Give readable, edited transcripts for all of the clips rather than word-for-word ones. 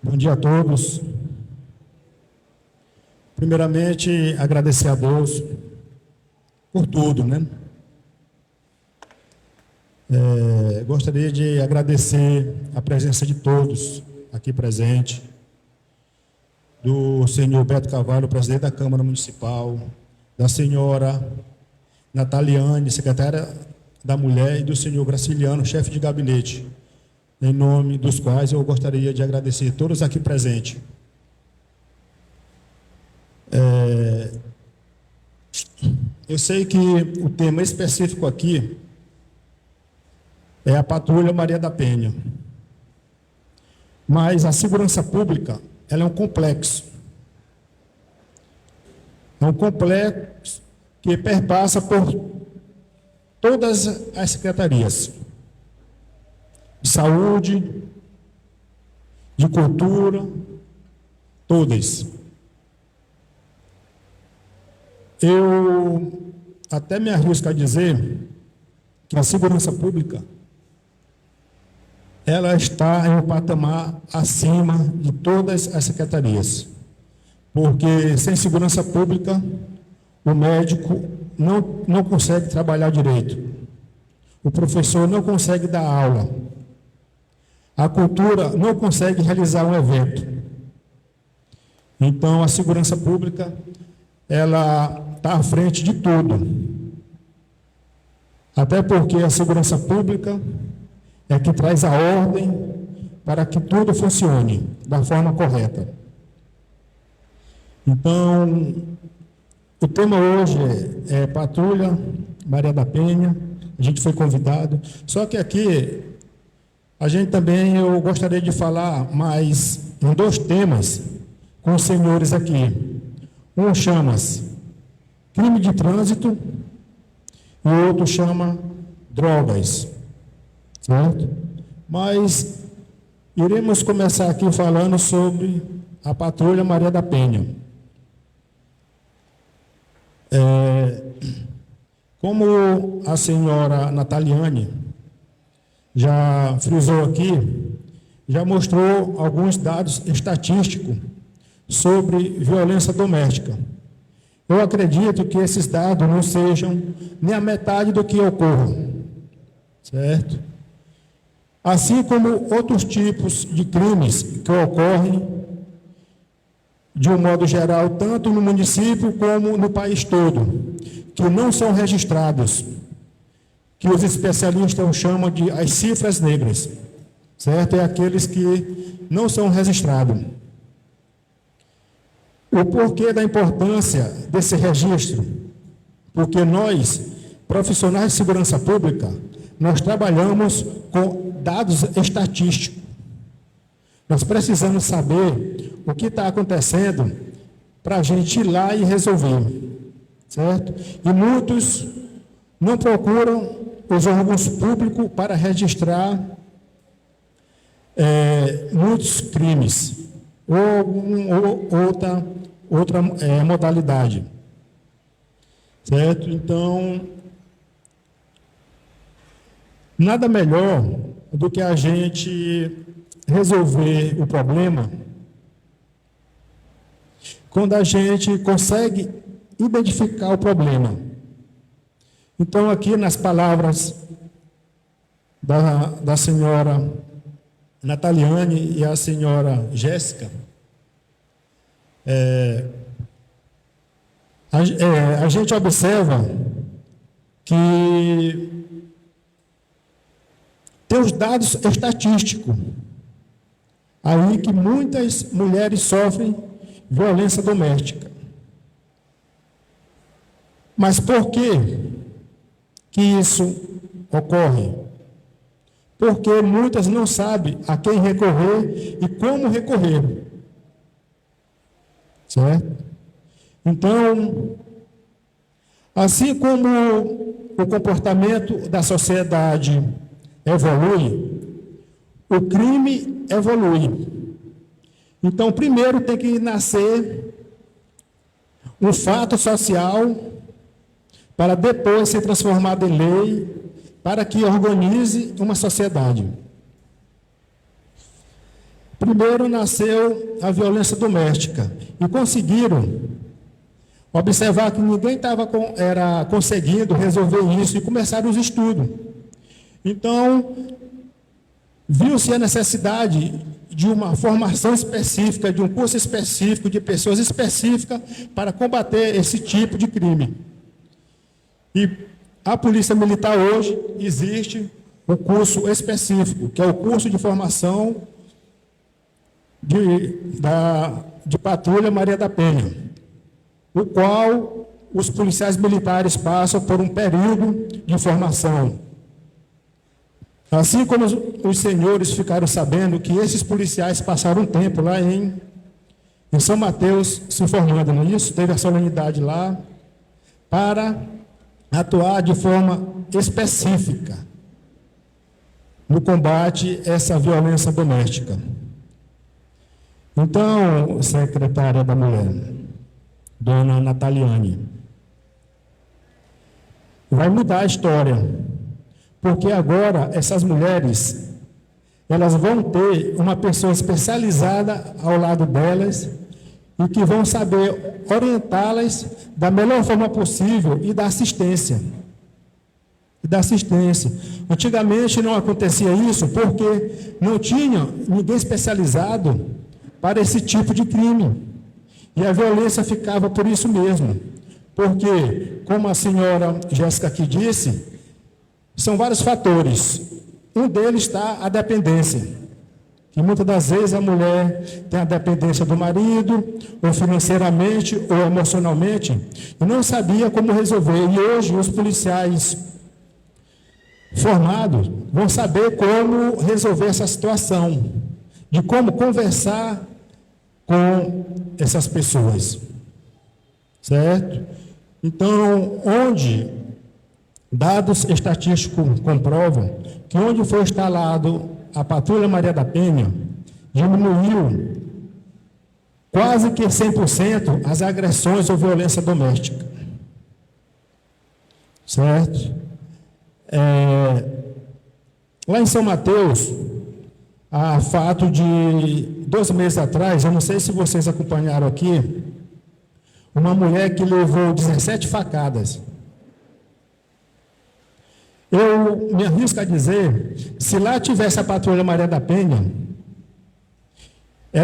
Bom dia a todos. Primeiramente, agradecer a Deus por tudo, né? Gostaria de agradecer a presença de todos aqui presentes, do senhor Beto Carvalho, presidente da Câmara Municipal, da senhora Nataliane, secretária da Mulher, e do senhor Graciliano, chefe de gabinete, em nome dos quais eu gostaria de agradecer todos aqui presentes. Eu sei que o tema específico aqui é a Patrulha Maria da Penha, mas a segurança pública, ela é um complexo. É um complexo que perpassa por todas as secretarias de saúde, de cultura, todas. Eu até me arrisco a dizer que a segurança pública ela está em um patamar acima de todas as secretarias, porque sem segurança pública o médico não consegue trabalhar direito, o professor não consegue dar aula, a cultura não consegue realizar um evento. Então, a segurança pública ela está à frente de tudo, até porque a segurança pública é que traz a ordem para que tudo funcione da forma correta. Então, o tema hoje é Patrulha Maria da Penha. A gente foi convidado, só que aqui a gente também, eu gostaria de falar mais em dois temas com os senhores aqui. Um chama-se crime de trânsito e o outro chama drogas, certo? Mas iremos começar aqui falando sobre a Patrulha Maria da Penha. Como a senhora Nataliane já frisou aqui, já mostrou alguns dados estatísticos sobre violência doméstica. Eu acredito que esses dados não sejam nem a metade do que ocorre, certo? Assim como outros tipos de crimes que ocorrem de um modo geral, tanto no município como no país todo, que não são registrados, que os especialistas chamam de as cifras negras, certo? É aqueles que não são registrados. O porquê da importância desse registro? Porque nós, profissionais de segurança pública, nós trabalhamos com dados estatísticos. Nós precisamos saber o que está acontecendo para a gente ir lá e resolver, certo? E muitos não procuram os órgãos públicos para registrar muitos crimes ou outra modalidade, certo? Então, nada melhor do que a gente resolver o problema quando a gente consegue identificar o problema. Então, aqui nas palavras da senhora Nataliane e a senhora Jéssica, a gente observa que tem os dados estatísticos aí que muitas mulheres sofrem violência doméstica. Mas por que isso ocorre? Porque muitas não sabem a quem recorrer e como recorrer, certo? Então, assim como o comportamento da sociedade evolui, o crime evolui. Então, primeiro tem que nascer um fato social para depois ser transformado em lei, para que organize uma sociedade. Primeiro nasceu a violência doméstica e conseguiram observar que ninguém estava conseguindo resolver isso e começaram os estudos. Então, viu-se a necessidade de uma formação específica, de um curso específico, de pessoas específicas para combater esse tipo de crime. E a Polícia Militar hoje existe um curso específico, que é o curso de formação de Patrulha Maria da Penha, o qual os policiais militares passam por um período de formação. Assim como os senhores ficaram sabendo que esses policiais passaram um tempo lá em São Mateus se formando, não é isso? Teve a solenidade lá para atuar de forma específica no combate a essa violência doméstica. Então, secretária da Mulher, dona Nataliane, vai mudar a história, porque agora essas mulheres, elas vão ter uma pessoa especializada ao lado delas e que vão saber orientá-las da melhor forma possível e dar assistência. Antigamente não acontecia isso porque não tinha ninguém especializado para esse tipo de crime. E a violência ficava por isso mesmo. Porque, como a senhora Jéssica aqui disse, são vários fatores. Um deles está a dependência. Que muitas das vezes a mulher tem a dependência do marido, ou financeiramente, ou emocionalmente, e não sabia como resolver. E hoje os policiais formados vão saber como resolver essa situação, de como conversar com essas pessoas, certo? Então, onde dados estatísticos comprovam que onde foi instalado a Patrulha Maria da Penha, diminuiu quase que 100% as agressões ou violência doméstica, certo? Lá em São Mateus, há fato de 2 meses atrás, eu não sei se vocês acompanharam aqui, uma mulher que levou 17 facadas. Eu me arrisco a dizer, se lá tivesse a Patrulha Maria da Penha,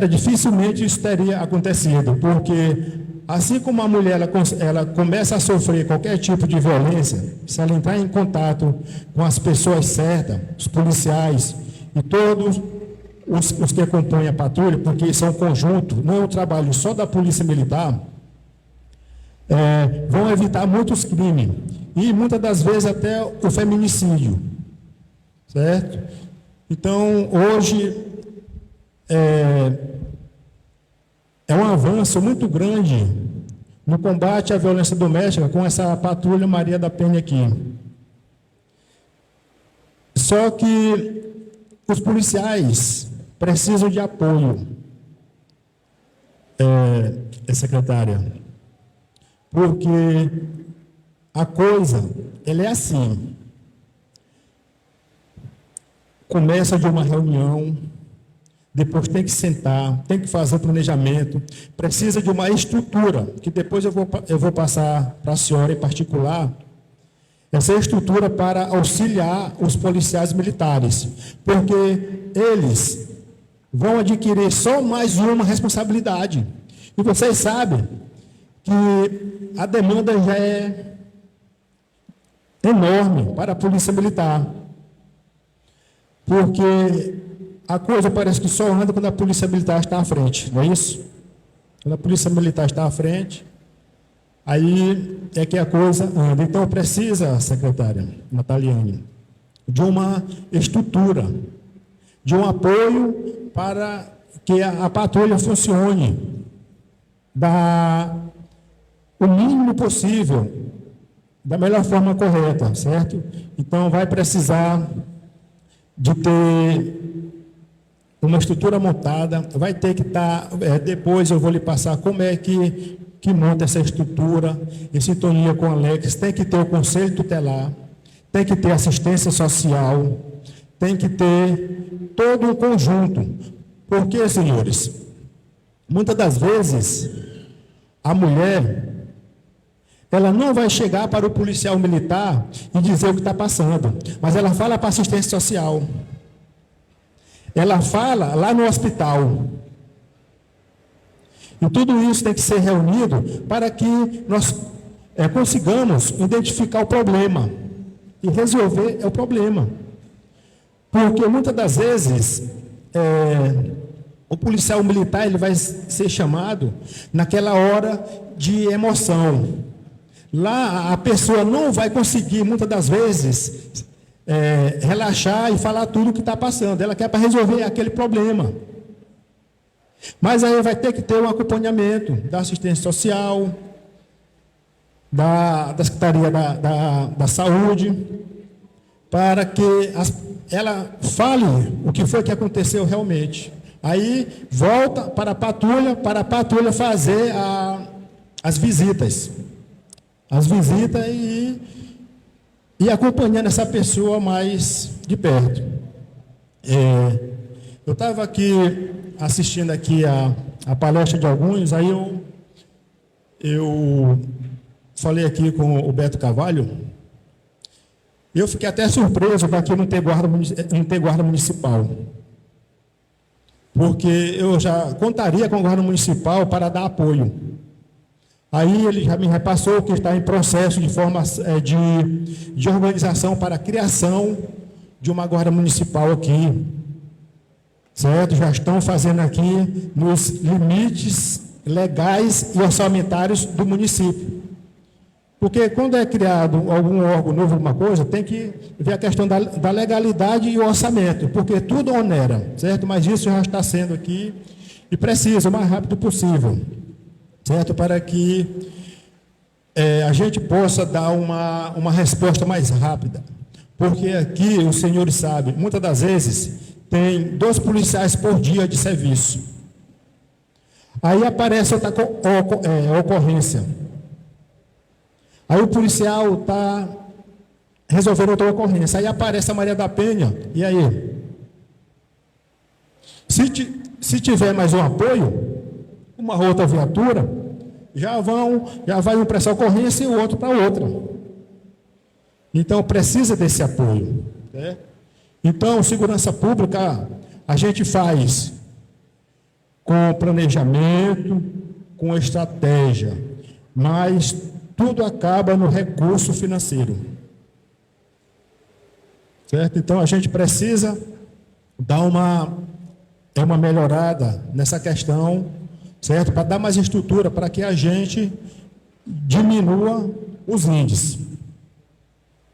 dificilmente isso teria acontecido, porque assim como a mulher ela começa a sofrer qualquer tipo de violência, se ela entrar em contato com as pessoas certas, os policiais e todos os que acompanham a patrulha, porque isso é um conjunto, não é um trabalho só da Polícia Militar, vão evitar muitos crimes e muitas das vezes até o feminicídio, certo? Então, hoje é um avanço muito grande no combate à violência doméstica com essa Patrulha Maria da Penha aqui. Só que os policiais precisam de apoio, secretária, porque a coisa, ela é assim, começa de uma reunião, depois tem que sentar, tem que fazer planejamento, precisa de uma estrutura, que depois eu vou passar para a senhora em particular, essa estrutura para auxiliar os policiais militares, porque eles vão adquirir só mais uma responsabilidade. E vocês sabem que a demanda já é enorme para a Polícia Militar, porque a coisa parece que só anda quando a Polícia Militar está à frente, não é isso? Quando a Polícia Militar está à frente, aí é que a coisa anda. Então precisa, secretária Nataliane, de uma estrutura, de um apoio para que a patrulha funcione o mínimo possível, da melhor forma correta, certo? Então vai precisar de ter uma estrutura montada, vai ter que estar, depois eu vou lhe passar como é que monta essa estrutura, em sintonia com a Alex, tem que ter o conselho tutelar, tem que ter assistência social, tem que ter todo um conjunto, Porque, senhores, muitas das vezes, a mulher, ela não vai chegar para o policial militar e dizer o que está passando, mas ela fala para a assistência social. Ela fala lá no hospital. E tudo isso tem que ser reunido para que nós consigamos identificar o problema e resolver o problema. Porque muitas das vezes o policial militar ele vai ser chamado naquela hora de emoção. Lá a pessoa não vai conseguir, muitas das vezes, relaxar e falar tudo o que está passando. Ela quer para resolver aquele problema. Mas aí vai ter que ter um acompanhamento da assistência social, da Secretaria da Saúde, para que ela fale o que foi que aconteceu realmente. Aí volta para a patrulha fazer as visitas. As visitas e acompanhando essa pessoa mais de perto. Eu estava aqui assistindo aqui a palestra de alguns, aí eu falei aqui com o Beto Carvalho, e eu fiquei até surpreso daqui não ter guarda municipal. Porque eu já contaria com o guarda municipal para dar apoio. Aí ele já me repassou que está em processo de organização para a criação de uma guarda municipal aqui. Certo? Já estão fazendo aqui nos limites legais e orçamentários do município. Porque quando é criado algum órgão novo, alguma coisa, tem que ver a questão da legalidade e o orçamento, porque tudo onera, certo? Mas isso já está sendo aqui e precisa o mais rápido possível, certo? Para que a gente possa dar uma resposta mais rápida. Porque aqui, os senhores sabem, muitas das vezes tem 2 policiais por dia de serviço. Aí aparece outra ocorrência. Aí o policial está resolvendo outra ocorrência. Aí aparece a Maria da Penha. E aí? Se tiver mais um apoio, uma outra viatura, já vai um para essa ocorrência e o outro para outra. Então precisa desse apoio, né? Então, segurança pública, a gente faz com planejamento, com estratégia, mas tudo acaba no recurso financeiro. Certo? Então, a gente precisa dar uma melhorada nessa questão, certo? Para dar mais estrutura, para que a gente diminua os índices.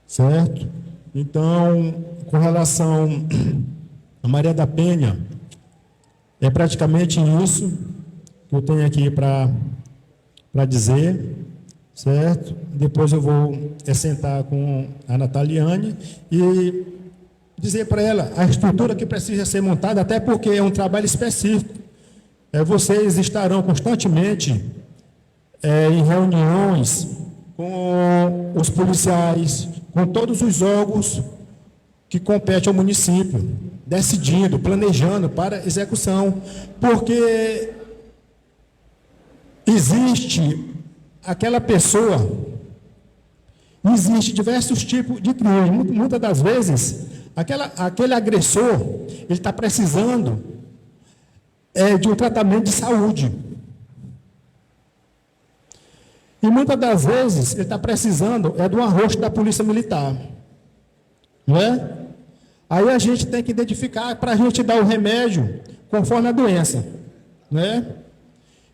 Certo? Então, com relação a Maria da Penha, é praticamente isso que eu tenho aqui para dizer, certo? Depois eu vou sentar com a Nataliane e dizer para ela a estrutura que precisa ser montada, até porque é um trabalho específico. Vocês estarão constantemente em reuniões com os policiais, com todos os órgãos que competem ao município, decidindo, planejando para execução, porque existe aquela pessoa, existe diversos tipos de crime. Muitas das vezes, aquele agressor, ele está precisando de um tratamento de saúde. E muitas das vezes, ele está precisando de um arrosto da polícia militar. Não é? Aí a gente tem que identificar para a gente dar o remédio conforme a doença. Não é?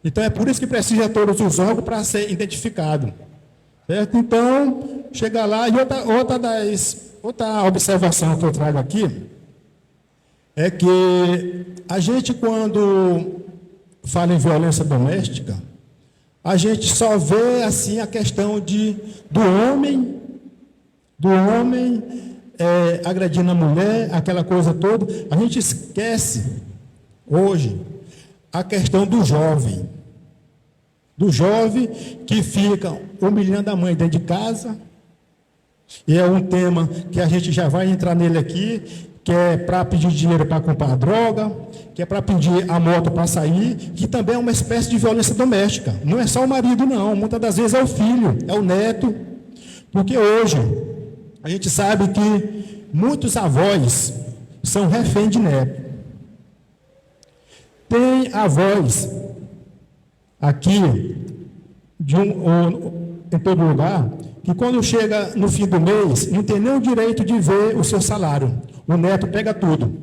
Então é por isso que precisa todos os órgãos para ser identificado. Certo? Então, chega lá, e outra observação que eu trago aqui é que a gente, quando fala em violência doméstica, a gente só vê assim a questão do homem agredindo a mulher, aquela coisa toda. A gente esquece hoje a questão do jovem que fica humilhando a mãe dentro de casa, e é um tema que a gente já vai entrar nele aqui, que é para pedir dinheiro para comprar droga, que é para pedir a moto para sair, que também é uma espécie de violência doméstica. Não é só o marido, não. Muitas das vezes é o filho, é o neto. Porque hoje, a gente sabe que muitos avós são refém de neto. Tem avós aqui, em todo lugar, que quando chega no fim do mês, não tem nem o direito de ver o seu salário. O neto pega tudo.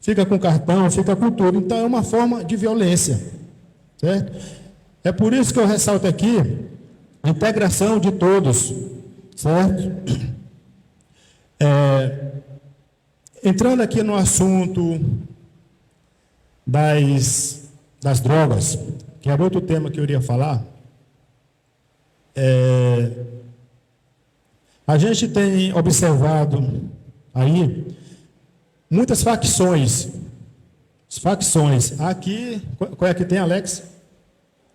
Fica com cartão, fica com tudo. Então, é uma forma de violência. Certo? É por isso que eu ressalto aqui a integração de todos. Certo? Entrando aqui no assunto das drogas, que era outro tema que eu iria falar, a gente tem observado aí muitas facções. Aqui, qual é que tem, Alex?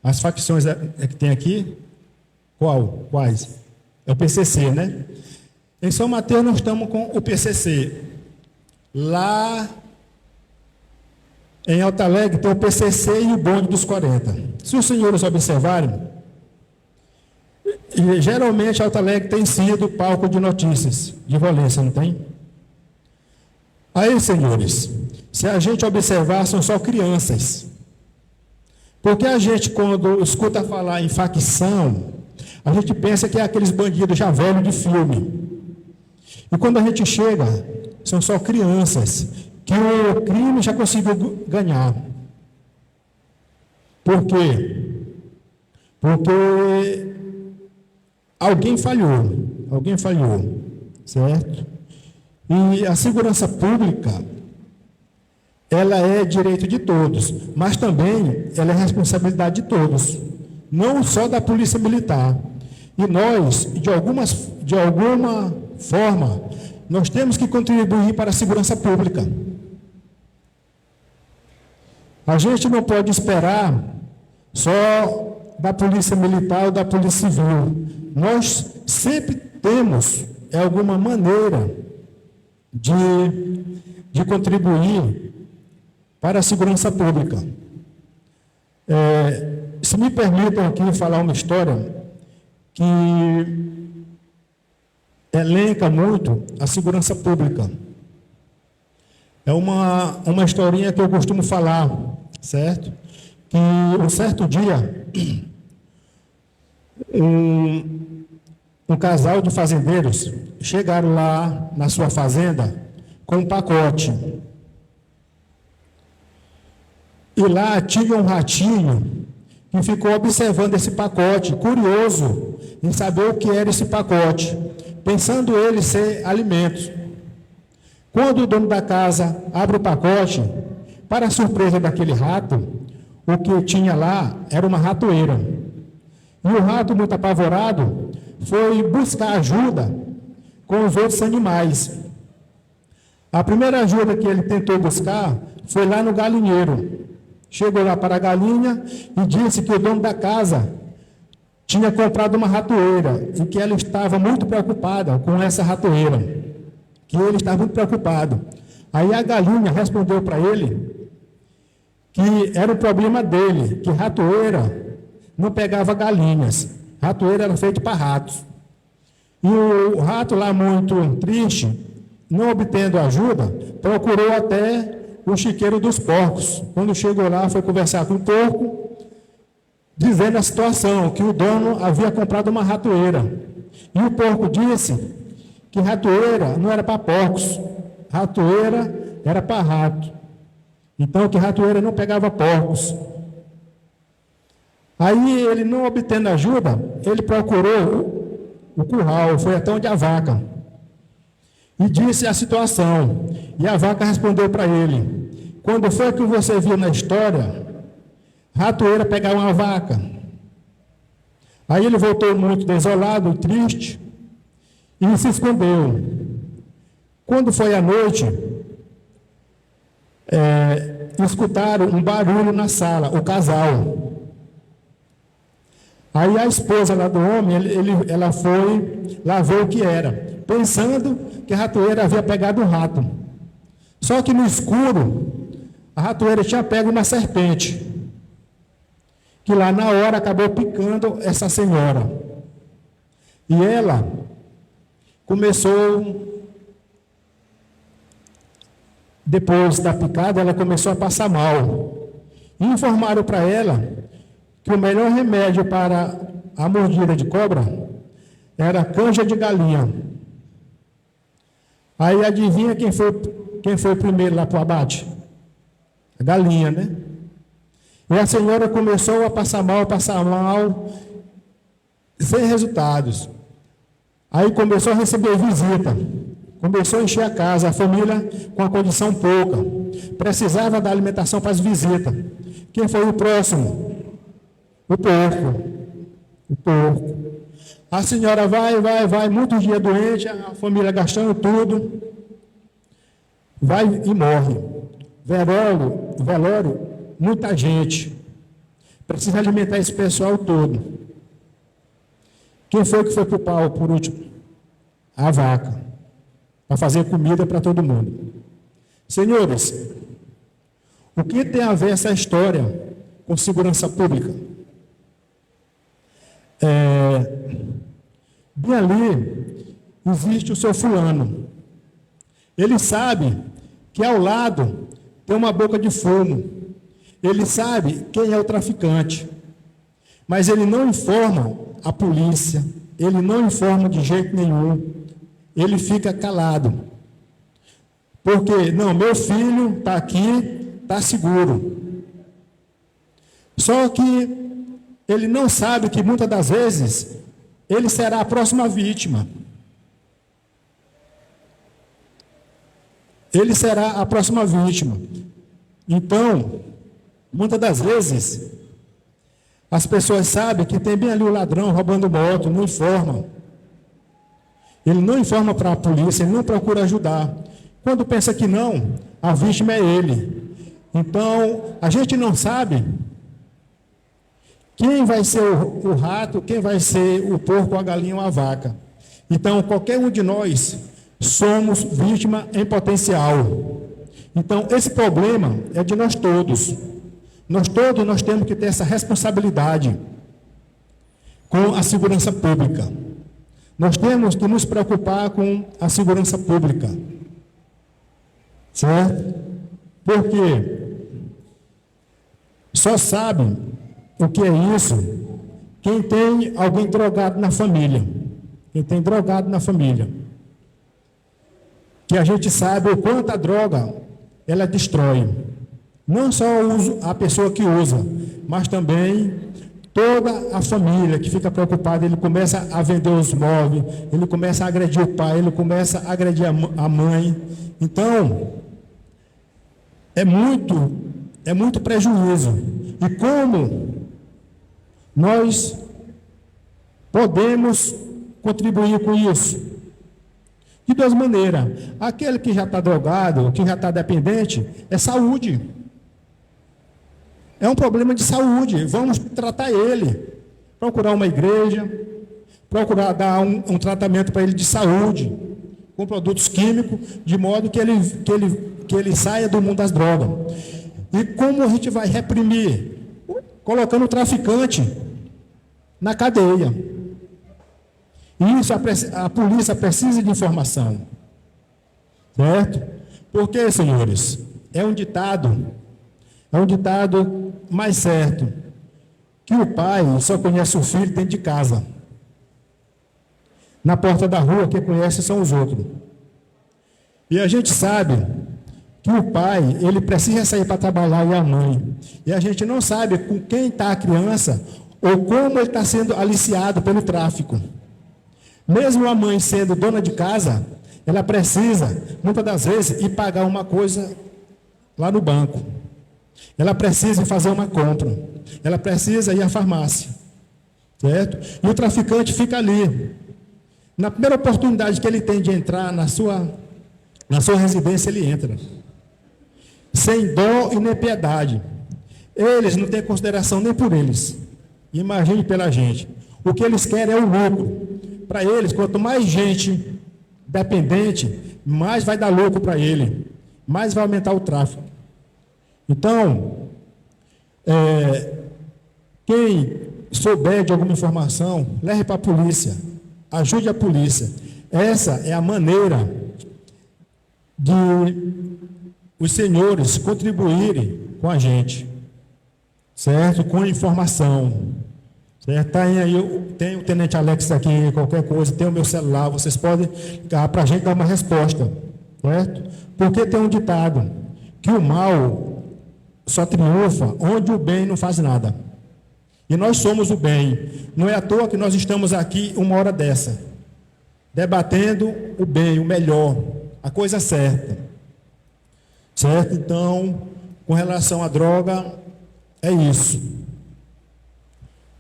As facções que tem aqui? Quais? É o PCC, né? Em São Mateus nós estamos com o PCC. Lá em Alto Alegre tem o PCC e o bonde dos 40. Se os senhores observarem, geralmente Alto Alegre tem sido palco de notícias de violência, não tem? Aí, senhores, se a gente observar, são só crianças. Porque a gente, quando escuta falar em facção, a gente pensa que é aqueles bandidos já velhos de filme. E quando a gente chega, são só crianças que o crime já conseguiu ganhar. Por quê? Porque alguém falhou, certo? E a segurança pública, ela é direito de todos, mas também ela é responsabilidade de todos, não só da Polícia Militar. E nós, de alguma forma, nós temos que contribuir para a segurança pública. A gente não pode esperar só da Polícia Militar ou da Polícia Civil. Nós sempre temos alguma maneira de contribuir para a segurança pública. Se me permitam aqui falar uma história que elenca muito a segurança pública. É uma historinha que eu costumo falar, certo? Que um certo dia, um casal de fazendeiros chegaram lá na sua fazenda com um pacote. E lá tinha um ratinho que ficou observando esse pacote, curioso em saber o que era esse pacote, pensando ele ser alimentos. Quando o dono da casa abre o pacote, para a surpresa daquele rato, o que tinha lá era uma ratoeira. E o rato, muito apavorado, foi buscar ajuda com os outros animais. A primeira ajuda que ele tentou buscar foi lá no galinheiro. Chegou lá para a galinha e disse que o dono da casa tinha comprado uma ratoeira e que ela estava muito preocupada com essa ratoeira, que ele estava muito preocupado. Aí a galinha respondeu para ele que era o problema dele, que ratoeira não pegava galinhas, ratoeira era feita para ratos. E o rato lá, muito triste, não obtendo ajuda, procurou até o chiqueiro dos porcos. Quando chegou lá, foi conversar com o porco, dizendo a situação, que o dono havia comprado uma ratoeira. E o porco disse que ratoeira não era para porcos, ratoeira era para rato. Então, que ratoeira não pegava porcos. Aí, ele não obtendo ajuda, ele procurou o curral, foi até onde a vaca, e disse a situação. E a vaca respondeu para ele: quando foi que você viu na história ratoeira pegar uma vaca? Aí ele voltou muito desolado, triste, e se escondeu. Quando foi à noite, escutaram um barulho na sala, o casal. Aí a esposa lá do homem, ela foi lá ver o que era, pensando que a ratoeira havia pegado um rato. Só que no escuro, a ratoeira tinha pego uma serpente, que lá na hora acabou picando essa senhora. E ela começou, depois da picada, ela começou a passar mal. E informaram para ela que o melhor remédio para a mordida de cobra era canja de galinha. Aí adivinha quem foi o primeiro lá para o abate? A galinha, né? E a senhora começou a passar mal, sem resultados. Aí começou a receber visita, começou a encher a casa, a família com a condição pouca, precisava da alimentação para as visitas. Quem foi o próximo? O porco. A senhora vai, muitos dias doente, a família gastando tudo, vai e morre. Velório, muita gente. Precisa alimentar esse pessoal todo. Quem foi que foi para o pau por último? A vaca. Para fazer comida para todo mundo. Senhores, o que tem a ver essa história com segurança pública? Bem ali existe o seu fulano. Ele sabe que ao lado tem uma boca de fumo. Ele sabe quem é o traficante. Mas ele não informa a polícia. Ele não informa de jeito nenhum. Ele fica calado. Porque, não, meu filho está aqui, está seguro. Só que ele não sabe que muitas das vezes ele será a próxima vítima. Ele será a próxima vítima. Então, muitas das vezes, as pessoas sabem que tem bem ali o ladrão roubando moto, não informa. Ele não informa para a polícia, ele não procura ajudar. Quando pensa que não, a vítima é ele. Então, a gente não sabe quem vai ser o rato, quem vai ser o porco, a galinha ou a vaca. Então, qualquer um de nós somos vítima em potencial. Então, esse problema é de nós todos. Nós temos que ter essa responsabilidade com a segurança pública. Nós temos que nos preocupar com a segurança pública. Certo? Porque só sabe o que é isso quem tem alguém drogado na família. Quem tem drogado na família. Que a gente sabe o quanto a droga ela destrói. Não só a pessoa que usa, mas também toda a família que fica preocupada. Ele começa a vender os móveis, ele começa a agredir o pai, ele começa a agredir a mãe. Então, é muito prejuízo. E como nós podemos contribuir com isso? De duas maneiras. Aquele que já está drogado, que já está dependente, é saúde. É um problema de saúde. Vamos tratar ele. Procurar uma igreja, procurar dar um tratamento para ele de saúde, com produtos químicos, de modo que ele saia do mundo das drogas. E como a gente vai reprimir? Colocando o traficante na cadeia. Isso, a polícia precisa de informação. Certo? Porque, senhores, é um ditado mais certo, que o pai só conhece o filho dentro de casa. Na porta da rua, quem conhece são os outros. E a gente sabe que o pai, ele precisa sair para trabalhar e a mãe. E a gente não sabe com quem está a criança ou como ele está sendo aliciado pelo tráfico. Mesmo a mãe sendo dona de casa, ela precisa, muitas das vezes, ir pagar uma coisa lá no banco. Ela precisa fazer uma compra. Ela precisa ir à farmácia. Certo? E o traficante fica ali. Na primeira oportunidade que ele tem de entrar na sua residência, ele entra. Sem dó e nem piedade. Eles não têm consideração nem por eles. Imagine pela gente. O que eles querem é o lucro. Para eles, quanto mais gente dependente, mais vai dar lucro para ele. mais vai aumentar o tráfego. Então, quem souber de alguma informação, leve para a polícia, ajude a polícia. Essa é a maneira de os senhores contribuírem com a gente, certo? Com informação, certo? Tá aí, tem o Tenente Alex aqui, qualquer coisa, tem o meu celular, vocês podem ligar para a gente dar uma resposta, certo? Porque tem um ditado, que o mal só triunfa onde o bem não faz nada. E nós somos o bem. Não é à toa que nós estamos aqui uma hora dessa, debatendo o bem, o melhor, a coisa certa. Certo? Então, com relação à droga, é isso.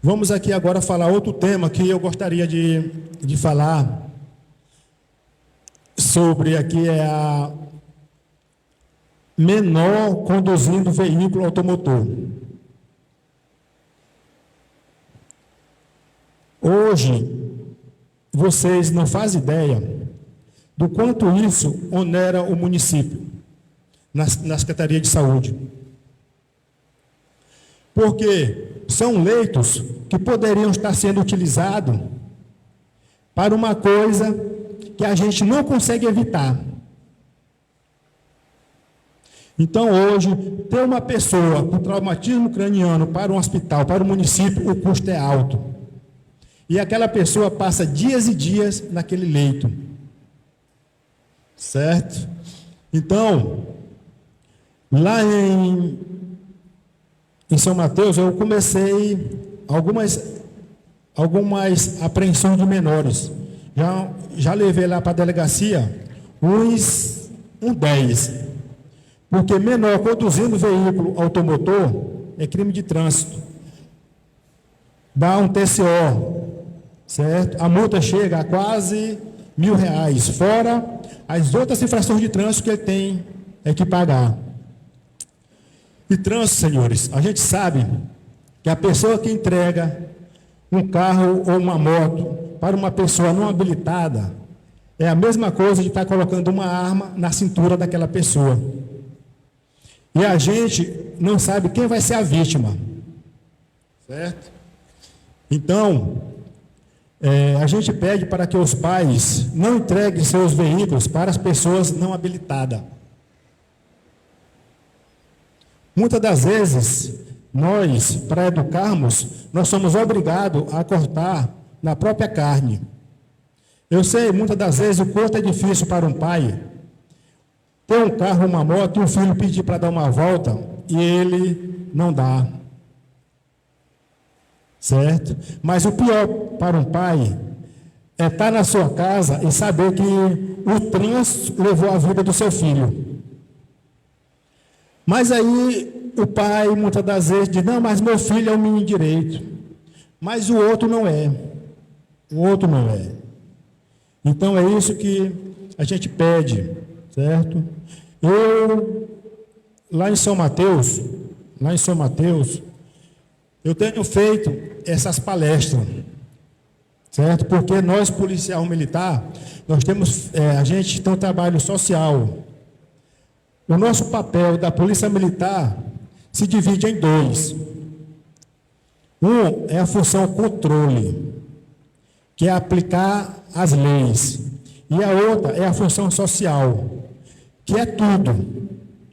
Vamos aqui agora falar outro tema que eu gostaria de falar sobre aqui, é a menor conduzindo veículo automotor. Hoje, vocês não fazem ideia do quanto isso onera o município na Secretaria de Saúde. Porque são leitos que poderiam estar sendo utilizados para uma coisa que a gente não consegue evitar. Então, hoje, ter uma pessoa com traumatismo craniano para um hospital, para o município, o custo é alto. E aquela pessoa passa dias e dias naquele leito. Certo? Então, lá em São Mateus, eu comecei algumas apreensões de menores. Já levei lá para a delegacia uns 10. Porque menor conduzindo veículo automotor é crime de trânsito. Dá um TCO. Certo? A multa chega a quase R$1.000, fora as outras infrações de trânsito que ele tem que pagar. E trânsito, senhores, a gente sabe que a pessoa que entrega um carro ou uma moto para uma pessoa não habilitada é a mesma coisa de estar colocando uma arma na cintura daquela pessoa. E a gente não sabe quem vai ser a vítima. Certo? Então, a gente pede para que os pais não entreguem seus veículos para as pessoas não habilitadas. Muitas das vezes, nós, para educarmos, nós somos obrigados a cortar na própria carne. Eu sei, muitas das vezes, o quanto é difícil para um pai ter um carro, uma moto, e um filho pedir para dar uma volta, e ele não dá. Certo? Mas o pior para um pai é estar na sua casa e saber que o trânsito levou a vida do seu filho. Mas aí o pai, muitas das vezes, diz, não, mas meu filho é um menino direito. Mas o outro não é. O outro não é. Então é isso que a gente pede, certo? Eu, lá em São Mateus, eu tenho feito essas palestras, certo? Porque nós, policial militar, nós temos, a gente tem um trabalho social. O nosso papel da polícia militar se divide em 2. Um é a função controle, que é aplicar as leis. E a outra é a função social, que é tudo.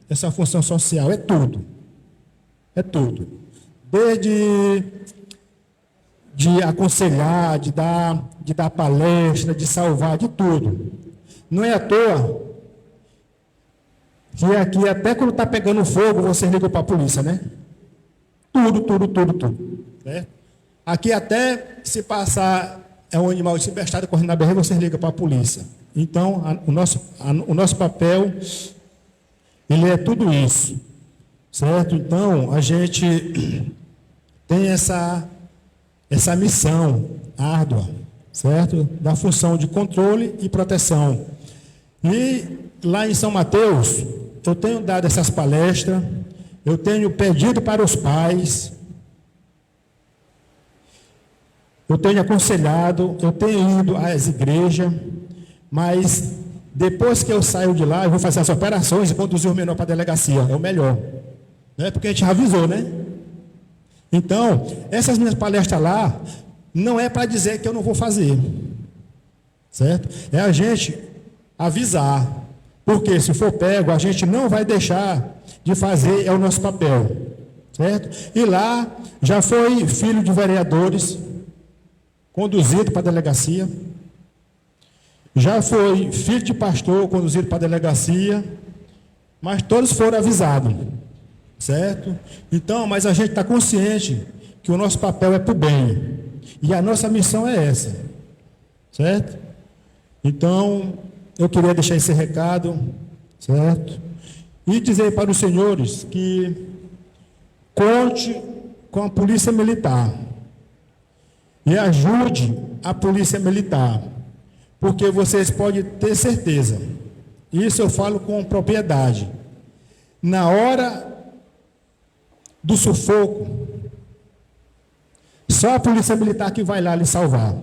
Essa função social é tudo. É tudo. Desde de aconselhar, de dar palestra, de salvar, de tudo. Não é à toa que aqui, até quando está pegando fogo, você liga para a polícia, né? Tudo. Né? Aqui até se passar um animal desembestado correndo na BR, você liga para a polícia. Então, o nosso papel, ele é tudo isso. Certo? Então, a gente tem essa missão árdua, certo? Da função de controle e proteção. E lá em São Mateus, eu tenho dado essas palestras, eu tenho pedido para os pais, eu tenho aconselhado, eu tenho ido às igrejas, mas depois que eu saio de lá, eu vou fazer as operações e conduzir o menor para a delegacia. É o melhor. Né? Porque a gente já avisou, né? Então, essas minhas palestras lá, não é para dizer que eu não vou fazer. Certo? É a gente avisar. Porque se for pego, a gente não vai deixar de fazer, é o nosso papel. Certo? E lá, já foi filho de vereadores, conduzido para a delegacia. Já foi filho de pastor, conduzido para a delegacia. Mas todos foram avisados. Certo? Então, mas a gente está consciente que o nosso papel é para o bem. E a nossa missão é essa. Certo? Então, eu queria deixar esse recado, certo? E dizer para os senhores que conte com a Polícia Militar e ajude a Polícia Militar, porque vocês podem ter certeza, isso eu falo com propriedade, na hora do sufoco, só a Polícia Militar que vai lá lhe salvar.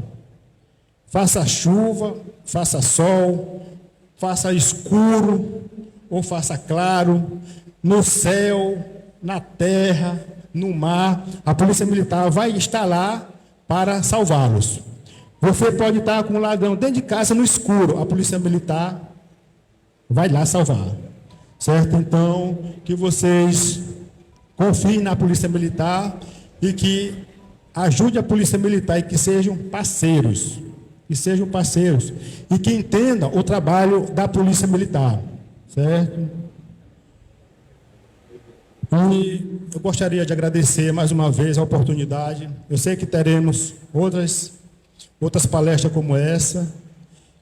Faça chuva, faça sol, faça escuro ou faça claro, no céu, na terra, no mar, a Polícia Militar vai estar lá para salvá-los. Você pode estar com um ladrão dentro de casa no escuro, a Polícia Militar vai lá salvar. Certo? Então, que vocês confiem na Polícia Militar e que ajude a Polícia Militar e que sejam parceiros. Que sejam parceiros e que entendam o trabalho da Polícia Militar, certo? E eu gostaria de agradecer mais uma vez a oportunidade. Eu sei que teremos outras palestras como essa,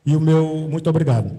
e o meu muito obrigado.